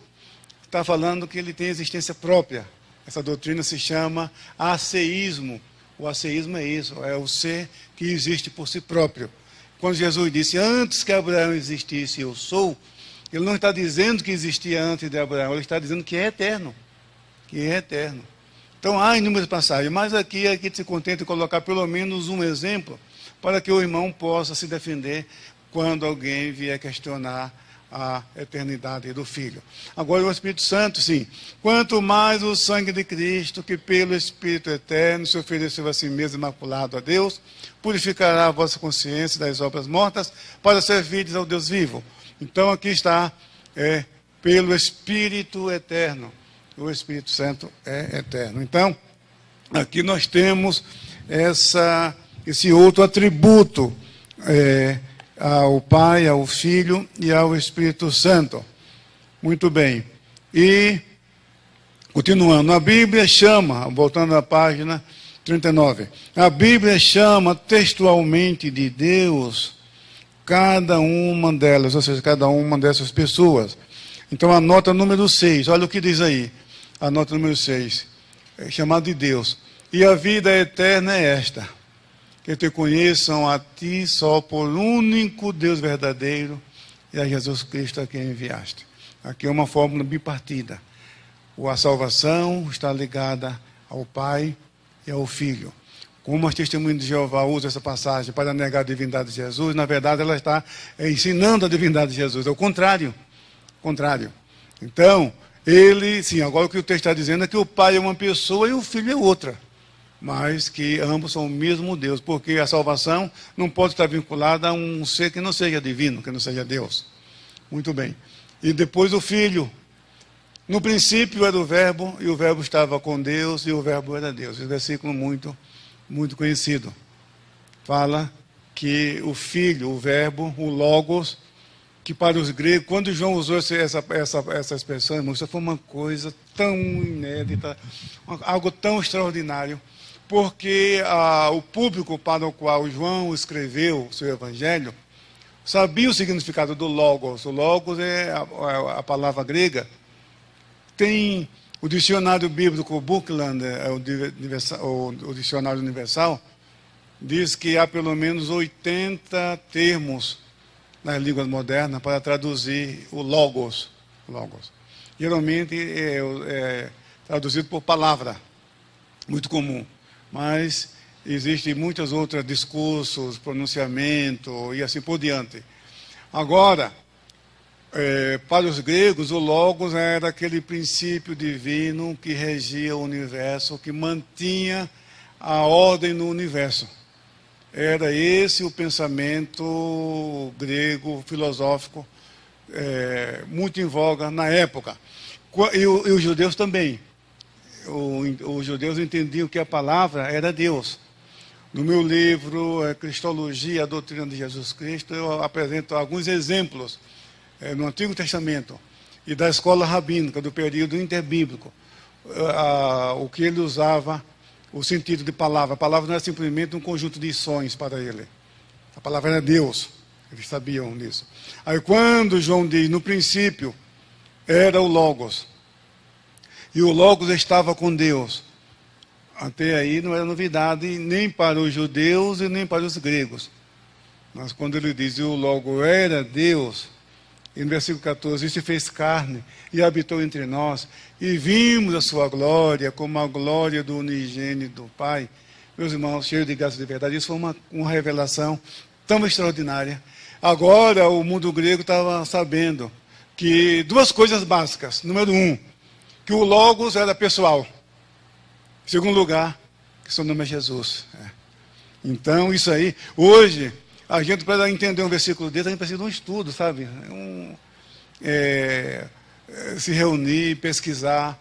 está falando que ele tem existência própria. Essa doutrina se chama aceísmo. O aceísmo é isso, é o ser que existe por si próprio. Quando Jesus disse, antes que Abraão existisse, eu sou, ele não está dizendo que existia antes de Abraão, ele está dizendo que é eterno. Que é eterno. Então há inúmeras passagens, mas aqui se contenta em colocar pelo menos um exemplo, para que o irmão possa se defender quando alguém vier questionar a eternidade do Filho. Agora o Espírito Santo, sim. Quanto mais o sangue de Cristo, que pelo Espírito eterno se ofereceu a si mesmo imaculado a Deus, purificará a vossa consciência das obras mortas, para servirdes ao Deus vivo. Então aqui está, pelo Espírito eterno. o Espírito Santo é eterno. Então, aqui nós temos esse outro atributo ao Pai, ao Filho e ao Espírito Santo. Muito bem. E, continuando, a Bíblia chama, voltando à página 39, a Bíblia chama textualmente de Deus cada uma delas, ou seja, cada uma dessas pessoas. Então, a nota número 6, olha o que diz aí, a nota número 6, é chamada de Deus. E a vida eterna é esta, que te conheçam a ti só por único Deus verdadeiro e a Jesus Cristo a quem enviaste. Aqui é uma fórmula bipartida. A salvação está ligada ao Pai e ao Filho. Como as testemunhas de Jeová usam essa passagem para negar a divindade de Jesus, na verdade ela está ensinando a divindade de Jesus. É o contrário. Então, agora o que o texto está dizendo é que o Pai é uma pessoa e o Filho é outra. Mas que ambos são o mesmo Deus, porque a salvação não pode estar vinculada a um ser que não seja divino, que não seja Deus. Muito bem. E depois o Filho. No princípio era o Verbo, e o Verbo estava com Deus, e o Verbo era Deus. Esse versículo muito conhecido. Fala que o Filho, o Verbo, o Logos, que para os gregos, quando João usou essa expressão, isso foi uma coisa tão inédita, algo tão extraordinário, porque o público para o qual João escreveu o seu evangelho sabia o significado do Logos. O Logos é a palavra grega. Tem o dicionário bíblico Bookland, o dicionário universal, diz que há pelo menos 80 termos nas línguas modernas para traduzir o Logos. Geralmente é traduzido por palavra, muito comum. Mas existem muitas outras discursos, pronunciamento e assim por diante. Agora, para os gregos, o Logos era aquele princípio divino que regia o universo, que mantinha a ordem no universo. Era esse o pensamento grego, filosófico, muito em voga na época. E os judeus também. Os judeus entendiam que a palavra era Deus. No meu livro, Cristologia, a Doutrina de Jesus Cristo, eu apresento alguns exemplos no Antigo Testamento e da escola rabínica, do período interbíblico, o que ele usava, o sentido de palavra. A palavra não é simplesmente um conjunto de sons para ele. A palavra era Deus. Eles sabiam disso. Aí quando João diz, no princípio, era o Logos. E o Logos estava com Deus. Até aí não era novidade nem para os judeus e nem para os gregos. Mas quando ele diz, o Logos era Deus, e no versículo 14, se fez carne e habitou entre nós, e vimos a sua glória como a glória do unigênito do Pai. Meus irmãos, cheios de graça e de verdade, isso foi uma revelação tão extraordinária. Agora o mundo grego estava sabendo que duas coisas básicas. Número 1, que o Logos era pessoal. Em segundo lugar, que seu nome é Jesus. Então, isso aí, hoje, a gente, para entender um versículo desse, a gente precisa de um estudo, sabe? Se reunir, pesquisar.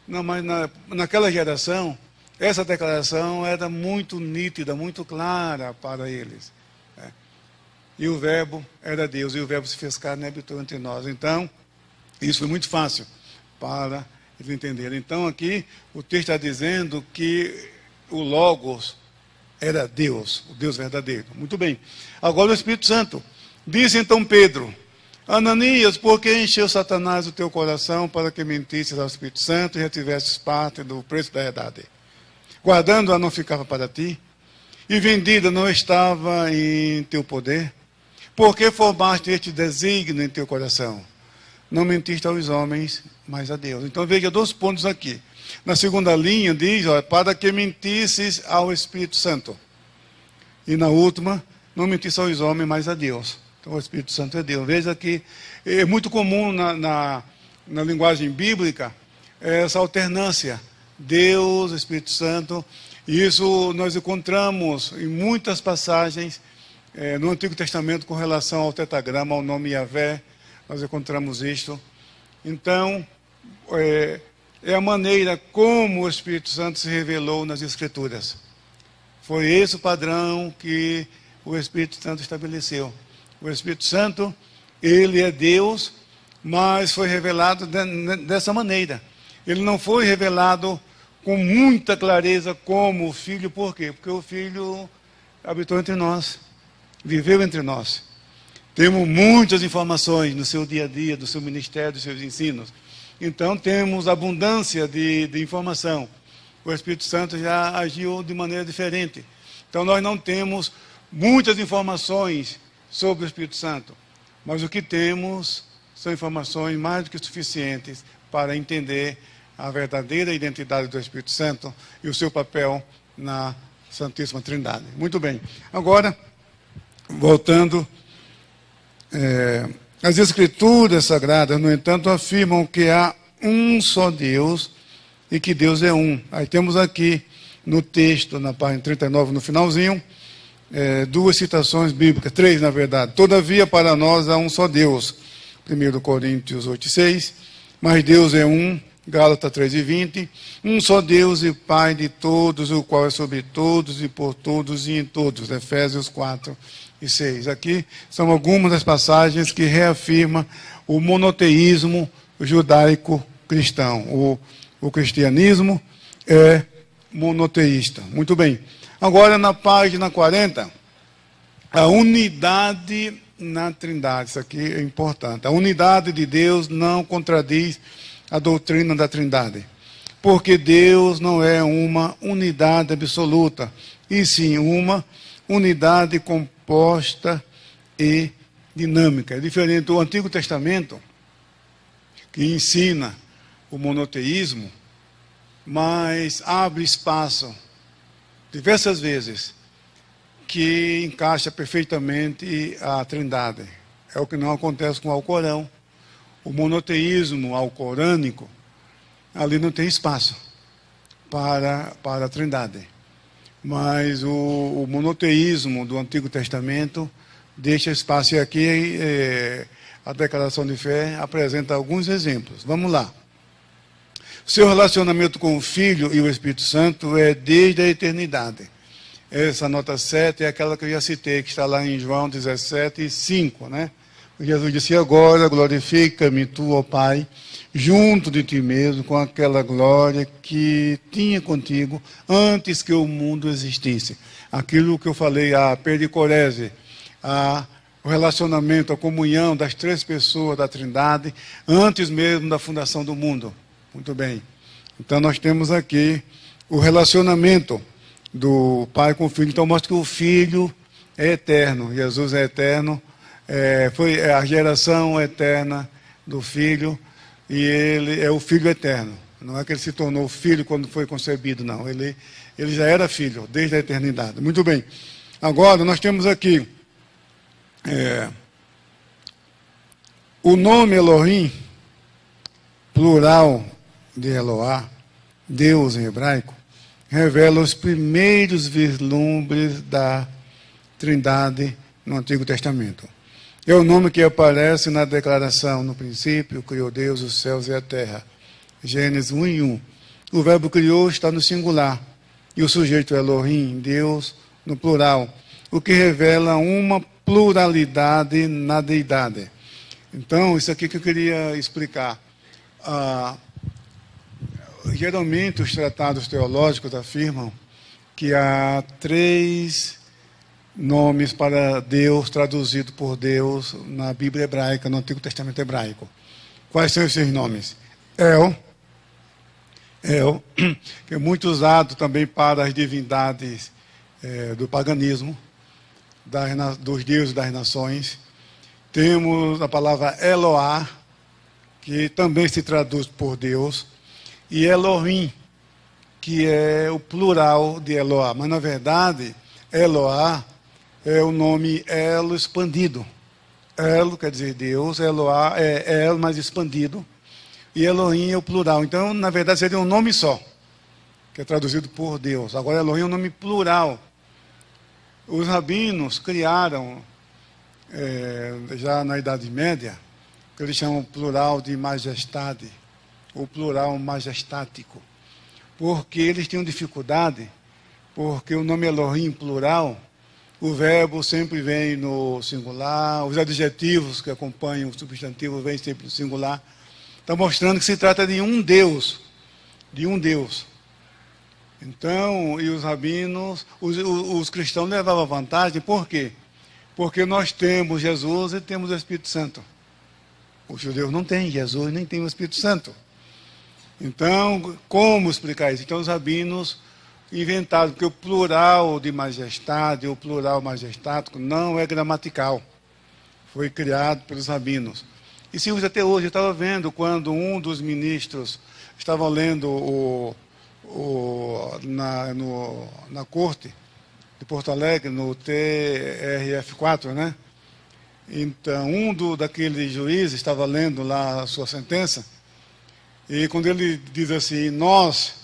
Não, mas naquela geração, essa declaração era muito nítida, muito clara para eles. E o Verbo era Deus, e o Verbo se fez carne e habitou entre nós. Então, isso foi muito fácil para eles entenderem. Então, aqui, o texto está dizendo que o Logos era Deus, o Deus verdadeiro. Muito bem. Agora o Espírito Santo. Disse então Pedro, Ananias, por que encheu Satanás o teu coração para que mentisses ao Espírito Santo e retivesses parte do preço da herdade? Guardando-a não ficava para ti, e vendida não estava em teu poder? Por que formaste este desígnio em teu coração? Não mentiste aos homens, mas a Deus. Então veja 2 pontos aqui. Na segunda linha diz, para que mentisses ao Espírito Santo. E na última, não mentisse aos homens, mas a Deus. Então o Espírito Santo é Deus. Veja que é muito comum na linguagem bíblica essa alternância. Deus, Espírito Santo. E isso nós encontramos em muitas passagens no Antigo Testamento com relação ao tetagrama, ao nome Yahvé. Nós encontramos isto. Então, é a maneira como o Espírito Santo se revelou nas Escrituras. Foi esse o padrão que o Espírito Santo estabeleceu. O Espírito Santo, ele é Deus, mas foi revelado dessa maneira. Ele não foi revelado com muita clareza como o Filho. Por quê? Porque o Filho habitou entre nós, viveu entre nós. Temos muitas informações no seu dia a dia, do seu ministério, dos seus ensinos. Então temos abundância de informação. O Espírito Santo já agiu de maneira diferente. Então nós não temos muitas informações sobre o Espírito Santo. Mas o que temos são informações mais do que suficientes para entender a verdadeira identidade do Espírito Santo e o seu papel na Santíssima Trindade. Muito bem. Agora, voltando, as Escrituras Sagradas, no entanto, afirmam que há um só Deus e que Deus é um. Aí temos aqui no texto, na página 39, no finalzinho, duas citações bíblicas, três na verdade. Todavia, para nós há um só Deus. 1 Coríntios 8,6. Mas Deus é um. Gálatas 3,20. Um só Deus e Pai de todos, o qual é sobre todos e por todos e em todos. Efésios 4:6. Aqui são algumas das passagens que reafirmam o monoteísmo judaico-cristão. O cristianismo é monoteísta. Muito bem. Agora, na página 40, a unidade na Trindade. Isso aqui é importante. A unidade de Deus não contradiz a doutrina da Trindade, porque Deus não é uma unidade absoluta, e sim uma unidade composta e dinâmica. É diferente do Antigo Testamento, que ensina o monoteísmo, mas abre espaço, diversas vezes, que encaixa perfeitamente a Trindade. É o que não acontece com o Alcorão. O monoteísmo alcorânico, ali não tem espaço para a Trindade. Mas o monoteísmo do Antigo Testamento deixa espaço. E aqui a declaração de fé apresenta alguns exemplos. Vamos lá. Seu relacionamento com o Filho e o Espírito Santo é desde a eternidade. Essa nota 7 é aquela que eu já citei, que está lá em João 17:5, né? Jesus disse: agora glorifica-me tu, ó Pai, junto de ti mesmo, com aquela glória que tinha contigo antes que o mundo existisse. Aquilo que eu falei, a pericorese, o relacionamento, a comunhão das três pessoas da Trindade, antes mesmo da fundação do mundo. Muito bem. Então nós temos aqui o relacionamento do Pai com o Filho. Então mostra que o Filho é eterno, Jesus é eterno. Foi a geração eterna do Filho, e ele é o Filho eterno. Não é que ele se tornou filho quando foi concebido, não. Ele já era filho desde a eternidade. Muito bem. Agora nós temos aqui o nome Elohim, plural de Eloá, Deus em hebraico, revela os primeiros vislumbres da Trindade no Antigo Testamento. É o nome que aparece na declaração: no princípio criou Deus os céus e a terra. Gênesis 1:1. O verbo criou está no singular, e o sujeito Elohim, Deus, no plural, o que revela uma pluralidade na deidade. Então, isso aqui que eu queria explicar. Geralmente os tratados teológicos afirmam que há três nomes para Deus traduzido por Deus na Bíblia hebraica, no Antigo Testamento hebraico. Quais são esses nomes? El, que é muito usado também para as divindades do paganismo, dos deuses das nações. Temos a palavra Eloá, que também se traduz por Deus, e Elohim, que é o plural de Eloá. Mas, na verdade, Eloá é o nome Elo expandido. Elo quer dizer Deus, Eloá é El mais expandido, e Elohim é o plural. Então, na verdade, seria um nome só, que é traduzido por Deus. Agora, Elohim é um nome plural. Os rabinos criaram, já na Idade Média, que eles chamam plural de majestade, o plural majestático, porque eles tinham dificuldade, porque o nome Elohim, plural, o verbo sempre vem no singular, os adjetivos que acompanham o substantivo vêm sempre no singular. Está mostrando que se trata de um Deus, de um Deus. Então, e os rabinos, os cristãos levavam vantagem, por quê? Porque nós temos Jesus e temos o Espírito Santo. Os judeus não têm Jesus, nem têm o Espírito Santo. Então, como explicar isso? Então, os rabinos inventaram, porque o plural de majestade, o plural majestático, não é gramatical. Foi criado pelos rabinos. E se usa até hoje. Eu estava vendo quando um dos ministros estava lendo na corte de Porto Alegre, no TRF4, né? Então, daqueles juízes estava lendo lá a sua sentença, e quando ele diz assim, nós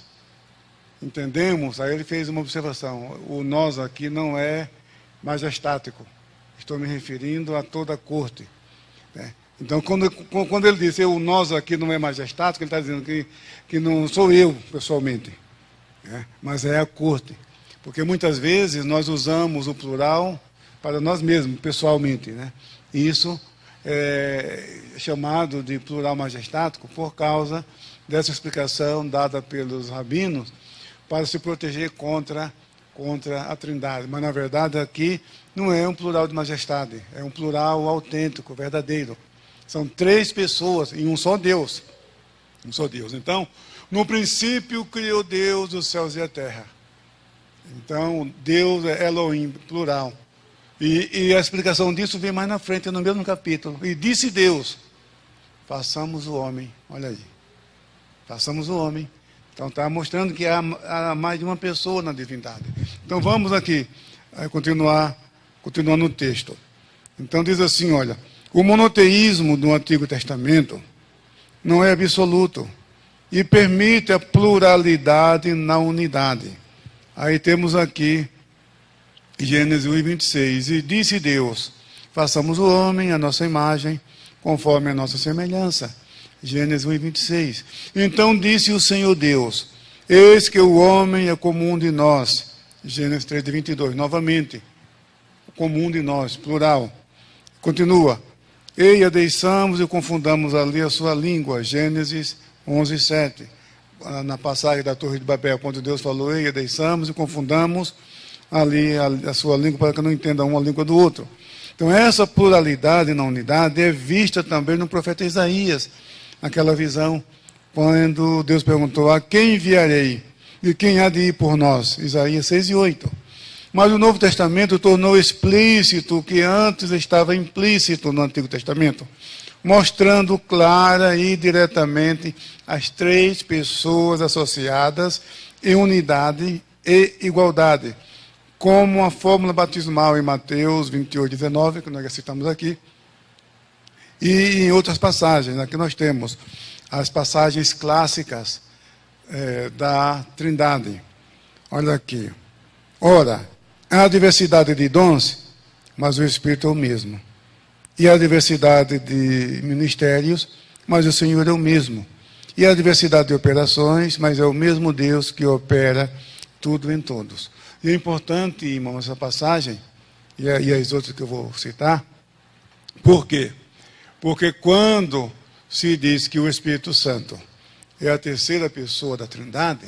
entendemos, aí ele fez uma observação, o nós aqui não é majestático, estou me referindo a toda a corte, né? Então, quando ele disse, o nós aqui não é majestático, ele está dizendo que não sou eu, pessoalmente, né? Mas é a corte, porque muitas vezes nós usamos o plural para nós mesmos, pessoalmente, né? Isso é chamado de plural majestático por causa dessa explicação dada pelos rabinos para se proteger contra a Trindade. Mas, na verdade, aqui não é um plural de majestade, é um plural autêntico, verdadeiro. São três pessoas em um só Deus. Um só Deus. Então, no princípio criou Deus os céus e a terra. Então, Deus é Elohim, plural. E a explicação disso vem mais na frente, no mesmo capítulo. E disse Deus, façamos o homem. Olha aí. Façamos o homem. Então está mostrando que há mais de uma pessoa na divindade. Então vamos aqui continuar no texto. Então diz assim, olha, o monoteísmo do Antigo Testamento não é absoluto e permite a pluralidade na unidade. Aí temos aqui Gênesis 1:26, e disse Deus, façamos o homem à nossa imagem, conforme a nossa semelhança. Gênesis 1:26. Então disse o Senhor Deus, eis que o homem é comum de nós. Gênesis 3:22, novamente, comum de nós, plural. Continua, eia deixamos e confundamos ali a sua língua. Gênesis 11:7. Na passagem da Torre de Babel, quando Deus falou, eia deixamos e confundamos ali a sua língua, para que não entenda uma língua do outro. Então essa pluralidade na unidade é vista também no profeta Isaías, aquela visão, quando Deus perguntou, a quem enviarei? E quem há de ir por nós? Isaías 6:8. Mas o Novo Testamento tornou explícito o que antes estava implícito no Antigo Testamento, mostrando clara e diretamente as três pessoas associadas em unidade e igualdade, como a fórmula batismal em Mateus 28:19, que nós já citamos aqui, e em outras passagens. Aqui nós temos as passagens clássicas da Trindade. Olha aqui. Ora, há diversidade de dons, mas o Espírito é o mesmo. E há diversidade de ministérios, mas o Senhor é o mesmo. E há diversidade de operações, mas é o mesmo Deus que opera tudo em todos. E é importante, irmão, essa passagem, e as outras que eu vou citar, por quê? Porque quando se diz que o Espírito Santo é a terceira pessoa da Trindade,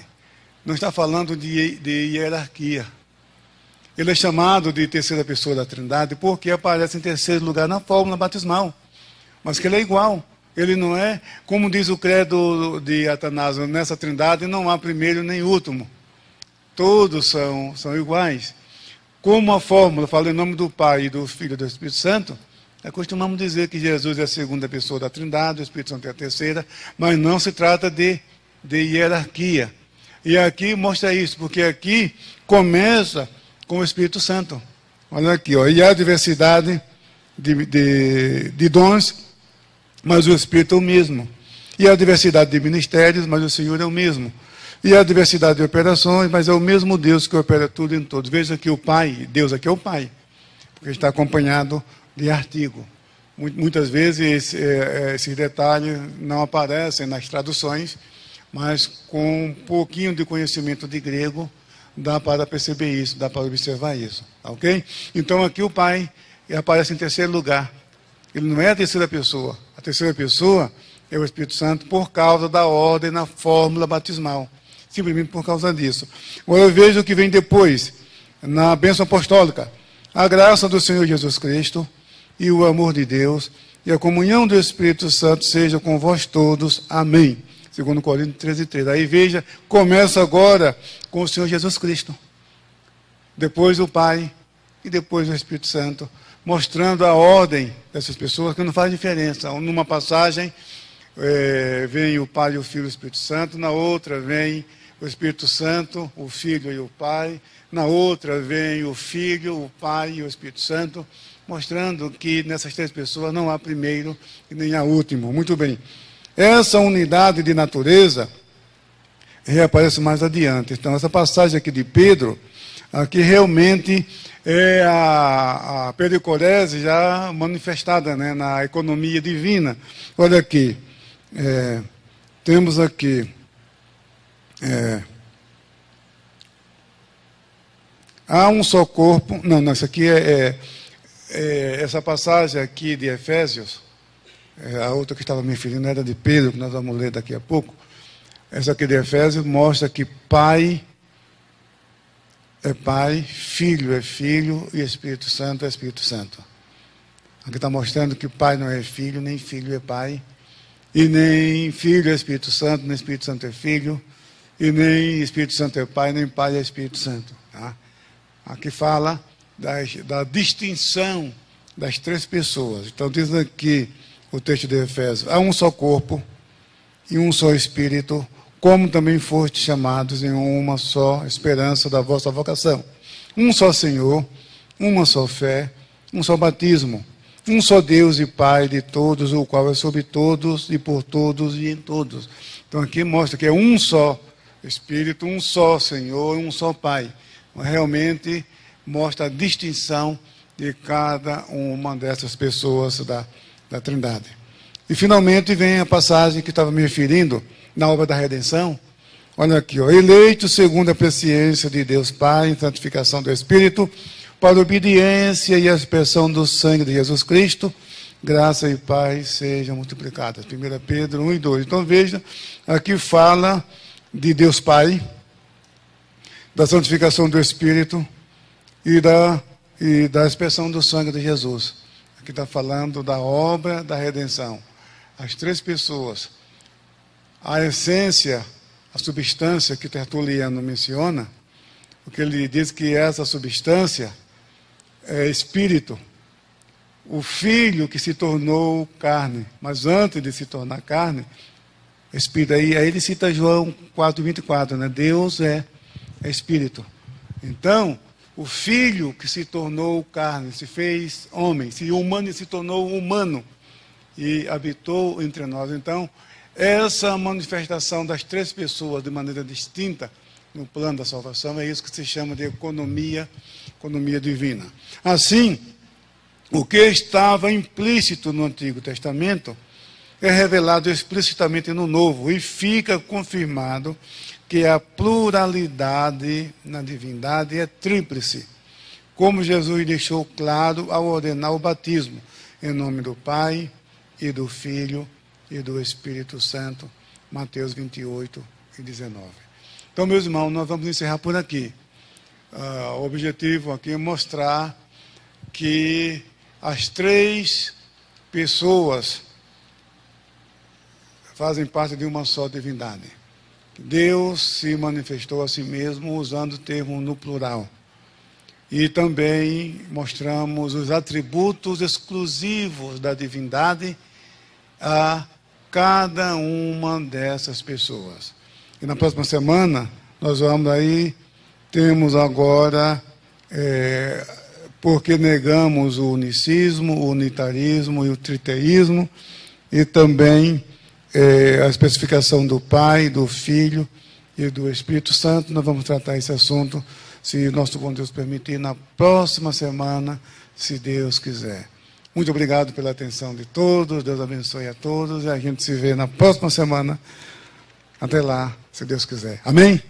não está falando de hierarquia. Ele é chamado de terceira pessoa da Trindade porque aparece em terceiro lugar na fórmula batismal. Mas que ele é igual. Ele não é, como diz o credo de Atanásio, nessa Trindade não há primeiro nem último. Todos são iguais. Como a fórmula fala em nome do Pai, e do Filho e do Espírito Santo, costumamos dizer que Jesus é a segunda pessoa da Trindade, o Espírito Santo é a terceira, mas não se trata de hierarquia. E aqui mostra isso, porque aqui começa com o Espírito Santo. Olha aqui, ó, e há diversidade de dons, mas o Espírito é o mesmo. E há diversidade de ministérios, mas o Senhor é o mesmo. E há diversidade de operações, mas é o mesmo Deus que opera tudo em todos. Veja que o Pai, Deus aqui é o Pai, porque está acompanhado de artigo. Muitas vezes esses detalhes não aparecem nas traduções, mas com um pouquinho de conhecimento de grego, dá para perceber isso, dá para observar isso, ok? Então aqui o Pai aparece em terceiro lugar. Ele não é a terceira pessoa. A terceira pessoa é o Espírito Santo por causa da ordem na fórmula batismal. Simplesmente por causa disso. Agora eu vejo o que vem depois, na bênção apostólica. A graça do Senhor Jesus Cristo e o amor de Deus e a comunhão do Espírito Santo seja com vós todos. Amém. Segundo Coríntios 13:3. Aí veja, começa agora com o Senhor Jesus Cristo. Depois o Pai e depois o Espírito Santo, mostrando a ordem dessas pessoas, que não faz diferença. Numa passagem vem o Pai, o Filho e o Espírito Santo. Na outra vem o Espírito Santo, o Filho e o Pai. Na outra vem o Filho, o Pai e o Espírito Santo, mostrando que nessas três pessoas não há primeiro e nem há último. Muito bem. Essa unidade de natureza reaparece mais adiante. Então, essa passagem aqui de Pedro, aqui realmente é a pericorese já manifestada, né, na economia divina. Olha aqui, temos aqui, há um só corpo, não, isso aqui essa passagem aqui de Efésios, a outra que estava me referindo era de Pedro, que nós vamos ler daqui a pouco. Essa aqui de Efésios mostra que Pai é Pai, Filho é Filho e Espírito Santo é Espírito Santo. Aqui está mostrando que Pai não é Filho, nem Filho é Pai, e nem Filho é Espírito Santo, nem Espírito Santo é Filho, e nem Espírito Santo é Pai, nem Pai é Espírito Santo. Tá? Aqui fala da distinção das três pessoas. Então diz aqui o texto de Efésios: há um só corpo e um só Espírito, como também fostes chamados em uma só esperança da vossa vocação. Um só Senhor, uma só fé, um só batismo, um só Deus e Pai de todos, o qual é sobre todos e por todos e em todos. Então aqui mostra que é um só Espírito, um só Senhor, um só Pai. Realmente mostra a distinção de cada uma dessas pessoas da Trindade. E finalmente vem a passagem que estava me referindo na obra da redenção. Olha aqui, ó, eleito segundo a presciência de Deus Pai, em santificação do Espírito, para a obediência e a expressão do sangue de Jesus Cristo, graça e paz sejam multiplicadas. 1 Pedro 1 e 2. Então veja, aqui fala de Deus Pai, da santificação do Espírito e da expressão do sangue de Jesus. Aqui está falando da obra da redenção. As três pessoas, a essência, a substância que Tertuliano menciona, porque ele diz que essa substância é Espírito, o Filho que se tornou carne, mas antes de se tornar carne, Espírito. Aí ele cita João 4:24, né? Deus é Espírito. Então, o Filho que se tornou carne, se fez homem, se humano se tornou humano e habitou entre nós. Então, essa manifestação das três pessoas de maneira distinta no plano da salvação é isso que se chama de economia divina. Assim, o que estava implícito no Antigo Testamento é revelado explicitamente no Novo e fica confirmado que a pluralidade na divindade é tríplice, como Jesus deixou claro ao ordenar o batismo, em nome do Pai e do Filho e do Espírito Santo, Mateus 28:19. Então, meus irmãos, nós vamos encerrar por aqui. O objetivo aqui é mostrar que as três pessoas fazem parte de uma só divindade. Deus se manifestou a si mesmo usando o termo no plural. E também mostramos os atributos exclusivos da divindade a cada uma dessas pessoas. E na próxima semana, nós vamos aí, temos agora, porque negamos o unicismo, o unitarismo e o triteísmo, e também a especificação do Pai, do Filho e do Espírito Santo. Nós vamos tratar esse assunto, se nosso bom Deus permitir, na próxima semana, se Deus quiser. Muito obrigado pela atenção de todos. Deus abençoe a todos. E a gente se vê na próxima semana. Até lá, se Deus quiser. Amém?